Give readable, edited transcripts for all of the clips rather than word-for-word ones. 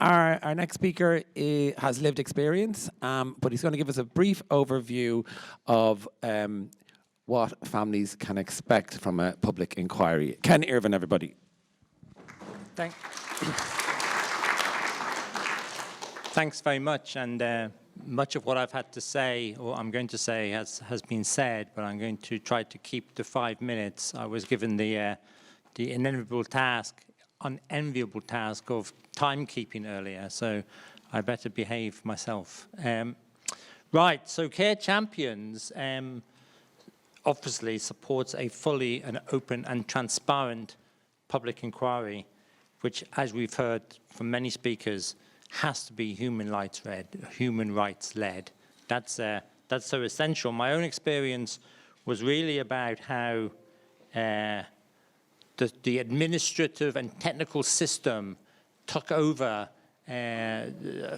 Our next speaker has lived experience, but he's going to give us a brief overview of what families can expect from a public inquiry. Ken Irvine, everybody. Thanks very much, and much of what I've had to say, or I'm going to say, has been said, but I'm going to try to keep to 5 minutes. I was given the unenviable task of timekeeping earlier, so I better behave myself. Right, so Care Champions obviously supports a fully and open and transparent public inquiry, which, as we've heard from many speakers, has to be human rights led. That's so essential. My own experience was really about how the administrative and technical system took over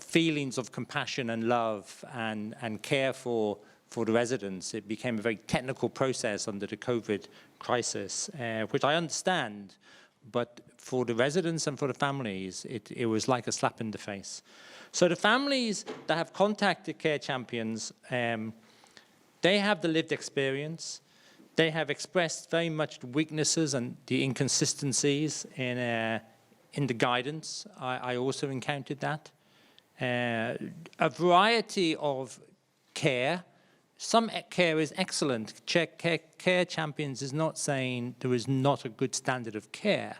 feelings of compassion and love and care for the residents. It became a very technical process under the COVID crisis, which I understand, but for the residents and for the families, it was like a slap in the face. So the families that have contacted Care Champions, they have the lived experience. They have expressed very much the weaknesses and the inconsistencies in the guidance. I also encountered that. A variety of care. Some care is excellent. Care Champions is not saying there is not a good standard of care,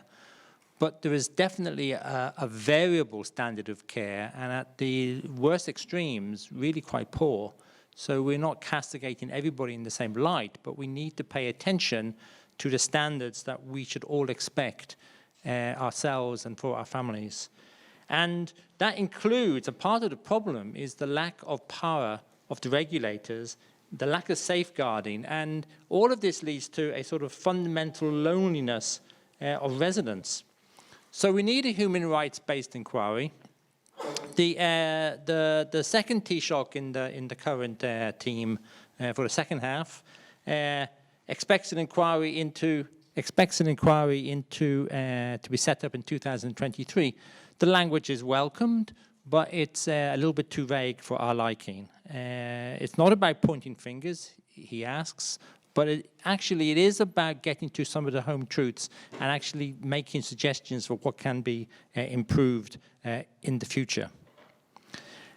but there is definitely a variable standard of care, and at the worst extremes, really quite poor. So we're not castigating everybody in the same light, but we need to pay attention to the standards that we should all expect ourselves and for our families. And that includes, a part of the problem is the lack of power of the regulators, the lack of safeguarding, and all of this leads to a sort of fundamental loneliness of residents. So we need a human rights-based inquiry. The second Taoiseach in the current team for the second half expects an inquiry into to be set up in 2023. The language is welcomed, but it's a little bit too vague for our liking. It's not about pointing fingers, he asks, but it is about getting to some of the home truths and actually making suggestions for what can be improved in the future.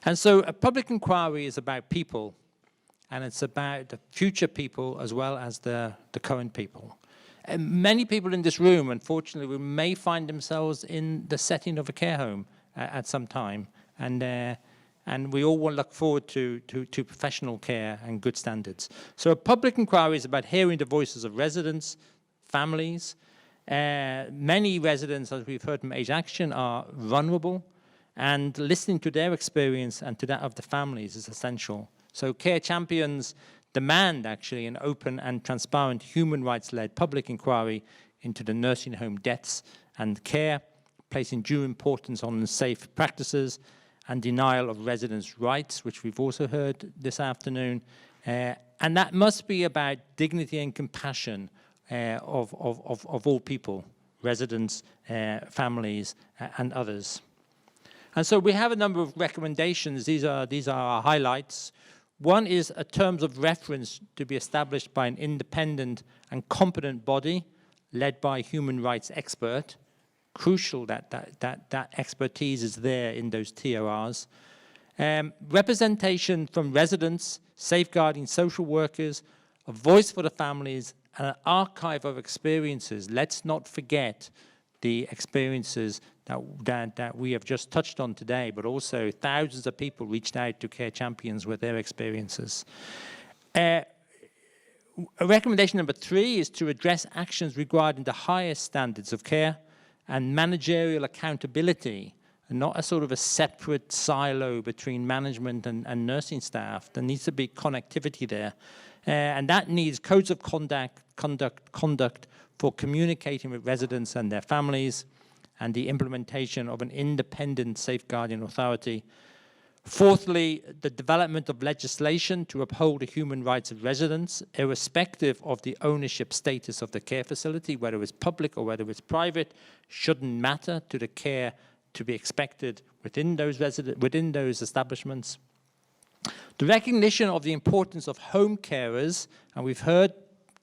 And so a public inquiry is about people, and it's about the future people as well as the current people. And many people in this room, unfortunately, may find themselves in the setting of a care home at some time, and we all look forward to professional care and good standards. So a public inquiry is about hearing the voices of residents, families. Many residents, as we've heard from Age Action, are vulnerable, and listening to their experience and to that of the families is essential. So Care Champions demand actually an open and transparent human rights-led public inquiry into the nursing home deaths and care, placing due importance on safe practices and denial of residents' rights, which we've also heard this afternoon. And that must be about dignity and compassion of all people, residents, families, and others. And so we have a number of recommendations. These are our highlights. One is a terms of reference to be established by an independent and competent body led by a human rights expert. Crucial that expertise is there in those TORs. Representation from residents, safeguarding social workers, a voice for the families, and an archive of experiences. Let's not forget the experiences that we have just touched on today, but also thousands of people reached out to Care Champions with their experiences. Recommendation number 3 is to address actions regarding the highest standards of care and managerial accountability, and not a sort of a separate silo between management and nursing staff. There needs to be connectivity there. And that needs codes of conduct for communicating with residents and their families, and the implementation of an independent safeguarding authority. Fourthly, the development of legislation to uphold the human rights of residents, irrespective of the ownership status of the care facility, whether it's public or whether it's private, shouldn't matter to the care to be expected within those establishments. The recognition of the importance of home carers, and we've heard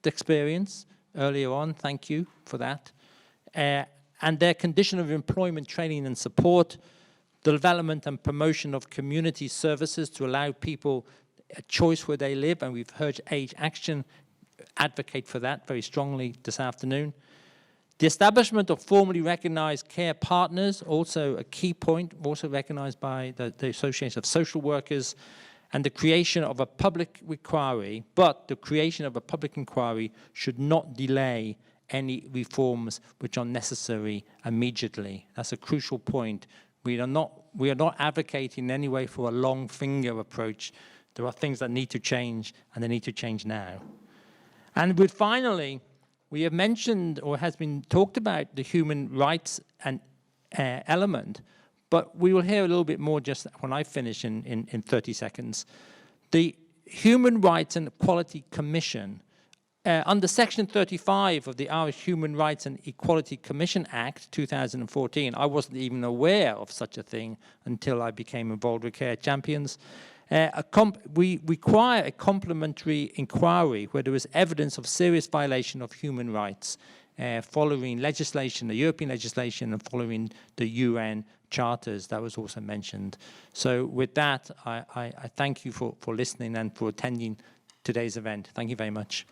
the experience earlier on, thank you for that, and their condition of employment, training and support, the development and promotion of community services to allow people a choice where they live, and we've heard Age Action advocate for that very strongly this afternoon. The establishment of formally recognized care partners, also a key point, also recognized by the Association of Social Workers, and the creation of a public inquiry, but the creation of a public inquiry should not delay any reforms which are necessary immediately. That's a crucial point. We are not advocating in any way for a long finger approach. There are things that need to change, and they need to change now. And finally, we have mentioned, or has been talked about, the human rights and element, but we will hear a little bit more just when I finish in 30 seconds. The Human Rights and Equality Commission, under Section 35 of the Irish Human Rights and Equality Commission Act 2014, I wasn't even aware of such a thing until I became involved with Care Champions. We require a complementary inquiry where there is evidence of serious violation of human rights following legislation, the European legislation, and following the UN charters that was also mentioned. So with that, I thank you for listening and for attending today's event. Thank you very much.